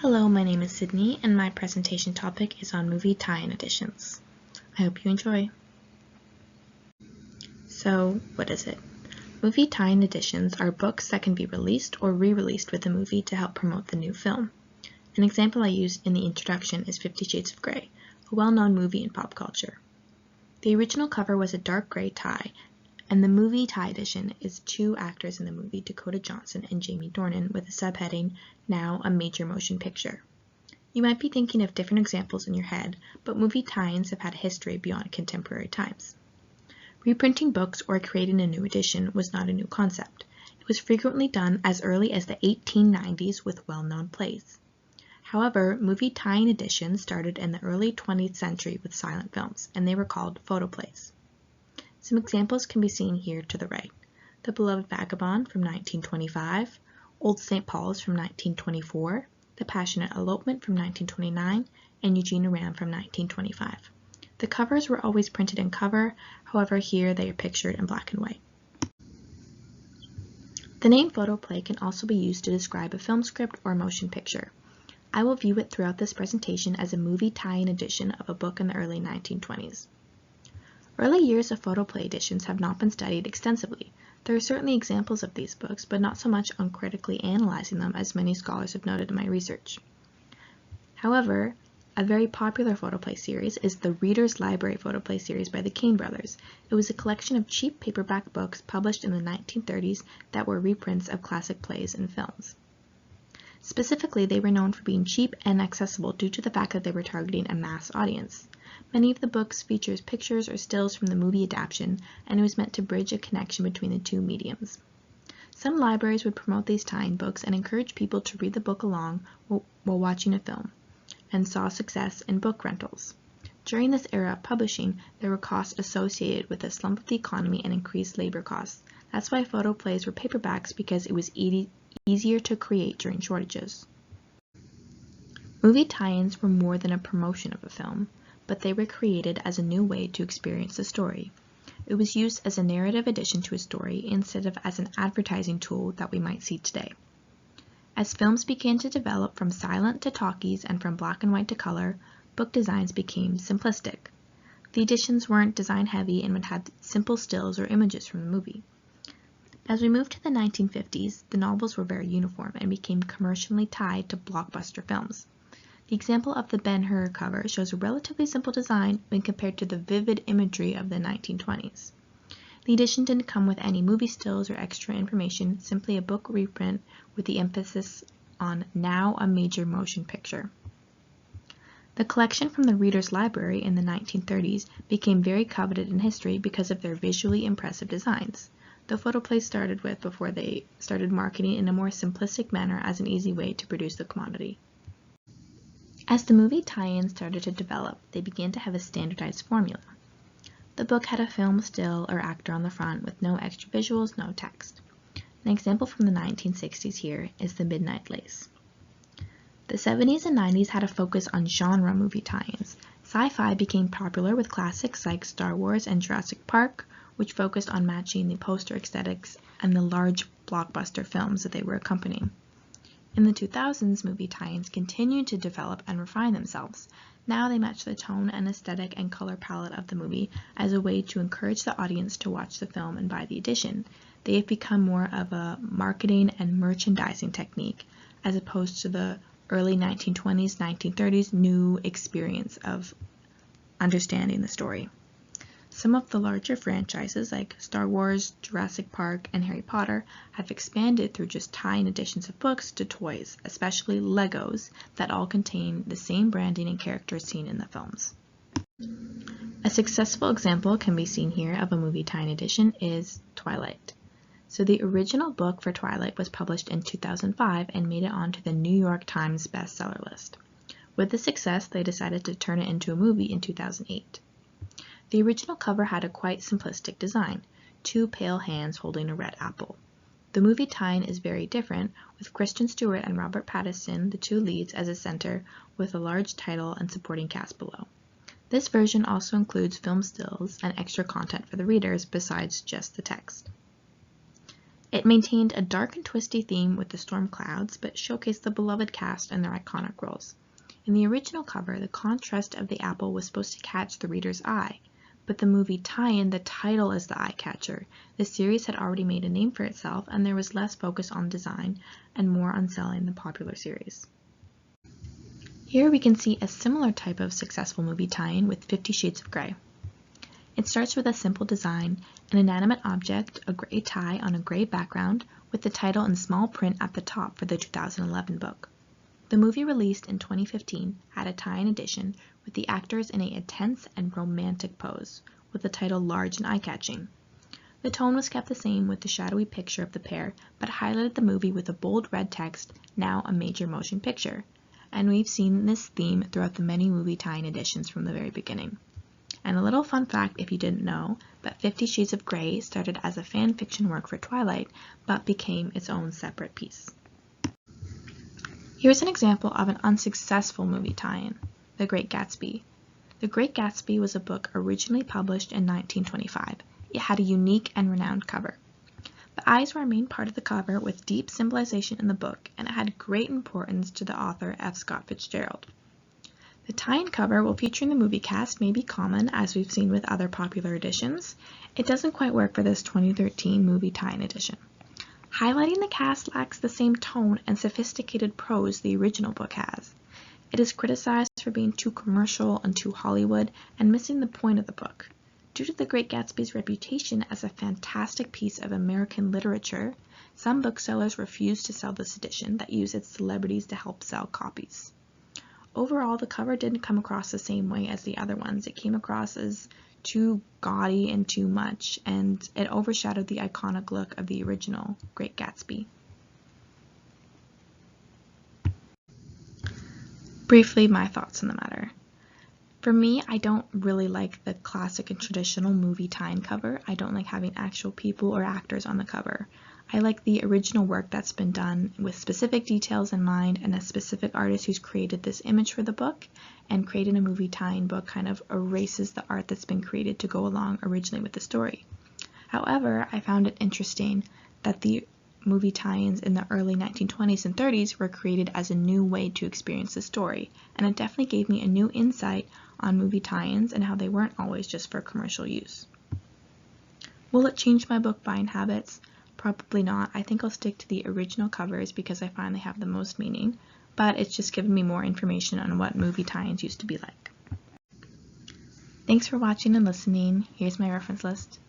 Hello, my name is Sydney, and my presentation topic is on movie tie-in editions. I hope you enjoy. So, what is it? Movie tie-in editions are books that can be released or re-released with the movie to help promote the new film. An example I used in the introduction is 50 Shades of Grey, a well-known movie in pop culture. The original cover was a dark gray tie, and the movie tie edition is two actors in the movie, Dakota Johnson and Jamie Dornan, with a subheading, Now a Major Motion Picture. You might be thinking of different examples in your head, but movie tie-ins have had a history beyond contemporary times. Reprinting books or creating a new edition was not a new concept. It was frequently done as early as the 1890s with well-known plays. However, movie tie-in editions started in the early 20th century with silent films, and they were called photoplays. Some examples can be seen here to the right. The Beloved Vagabond from 1925, Old St. Paul's from 1924, The Passionate Elopement from 1929, and Eugene Aram from 1925. The covers were always printed in cover, however here they are pictured in black and white. The name photoplay can also be used to describe a film script or motion picture. I will view it throughout this presentation as a movie tie-in edition of a book in the early 1920s. Early years of photoplay editions have not been studied extensively. There are certainly examples of these books, but not so much on critically analyzing them as many scholars have noted in my research. However, a very popular photoplay series is the Reader's Library photoplay series by the Kane brothers. It was a collection of cheap paperback books published in the 1930s that were reprints of classic plays and films. Specifically, they were known for being cheap and accessible due to the fact that they were targeting a mass audience. Many of the books features pictures or stills from the movie adaptation, and it was meant to bridge a connection between the two mediums. Some libraries would promote these tie-in books and encourage people to read the book along while watching a film, and saw success in book rentals. During this era of publishing, there were costs associated with the slump of the economy and increased labor costs. That's why photoplays were paperbacks, because it was easier to create during shortages. Movie tie-ins were more than a promotion of a film, but they were created as a new way to experience the story. It was used as a narrative addition to a story instead of as an advertising tool that we might see today. As films began to develop from silent to talkies and from black and white to color, book designs became simplistic. The editions weren't design heavy and would have simple stills or images from the movie. As we moved to the 1950s, the novels were very uniform and became commercially tied to blockbuster films. The example of the Ben-Hur cover shows a relatively simple design when compared to the vivid imagery of the 1920s. The edition didn't come with any movie stills or extra information, simply a book reprint with the emphasis on Now a Major Motion Picture. The collection from the Reader's Library in the 1930s became very coveted in history because of their visually impressive designs. The photoplays started with before they started marketing in a more simplistic manner as an easy way to produce the commodity. As the movie tie-ins started to develop, they began to have a standardized formula. The book had a film still or actor on the front with no extra visuals, no text. An example from the 1960s here is The Midnight Lace. The 70s and 90s had a focus on genre movie tie-ins. Sci-fi became popular with classics like Star Wars and Jurassic Park, which focused on matching the poster aesthetics and the large blockbuster films that they were accompanying. In the 2000s, movie tie-ins continued to develop and refine themselves. Now they match the tone and aesthetic and color palette of the movie as a way to encourage the audience to watch the film and buy the edition. They have become more of a marketing and merchandising technique as opposed to the early 1920s, 1930s new experience of understanding the story. Some of the larger franchises like Star Wars, Jurassic Park, and Harry Potter have expanded through just tie-in editions of books to toys, especially Legos, that all contain the same branding and characters seen in the films. A successful example can be seen here of a movie tie-in edition is Twilight. So the original book for Twilight was published in 2005 and made it onto the New York Times bestseller list. With the success, they decided to turn it into a movie in 2008. The original cover had a quite simplistic design, two pale hands holding a red apple. The movie tie-in is very different, with Kristen Stewart and Robert Pattinson, the two leads, as a center, with a large title and supporting cast below. This version also includes film stills and extra content for the readers besides just the text. It maintained a dark and twisty theme with the storm clouds, but showcased the beloved cast and their iconic roles. In the original cover, the contrast of the apple was supposed to catch the reader's eye, but the movie tie-in, the title is the eye catcher. The series had already made a name for itself, and there was less focus on design and more on selling the popular series. Here we can see a similar type of successful movie tie-in with 50 Shades of Grey. It starts with a simple design, an inanimate object, a gray tie on a gray background, with the title in small print at the top for the 2011 book. The movie, released in 2015, had a tie-in edition with the actors in a tense and romantic pose, with the title large and eye-catching. The tone was kept the same with the shadowy picture of the pair, but highlighted the movie with a bold red text, now a major motion picture. And we've seen this theme throughout the many movie tie-in editions from the very beginning. And a little fun fact, if you didn't know, but 50 Shades of Grey started as a fan fiction work for Twilight, but became its own separate piece. Here's an example of an unsuccessful movie tie-in, The Great Gatsby. The Great Gatsby was a book originally published in 1925. It had a unique and renowned cover. The eyes were a main part of the cover with deep symbolization in the book, and it had great importance to the author F. Scott Fitzgerald. The tie-in cover, while featuring the movie cast, may be common, as we've seen with other popular editions. It doesn't quite work for this 2013 movie tie-in edition. Highlighting the cast lacks the same tone and sophisticated prose the original book has. It is criticized for being too commercial and too Hollywood and missing the point of the book. Due to The Great Gatsby's reputation as a fantastic piece of American literature, some booksellers refuse to sell this edition that used its celebrities to help sell copies. Overall, the cover didn't come across the same way as the other ones. It came across as too gaudy and too much, and it overshadowed the iconic look of the original Great Gatsby. Briefly, my thoughts on the matter. For me, I don't really like the classic and traditional movie tie-in cover. I don't like having actual people or actors on the cover. I like the original work that's been done with specific details in mind, and a specific artist who's created this image for the book, and creating a movie tie-in book kind of erases the art that's been created to go along originally with the story. However, I found it interesting that the movie tie-ins in the early 1920s and 30s were created as a new way to experience the story, and it definitely gave me a new insight on movie tie-ins and how they weren't always just for commercial use. Will it change my book buying habits? Probably not. I think I'll stick to the original covers because I find they have the most meaning, but it's just given me more information on what movie tie-ins used to be like. Thanks for watching and listening. Here's my reference list.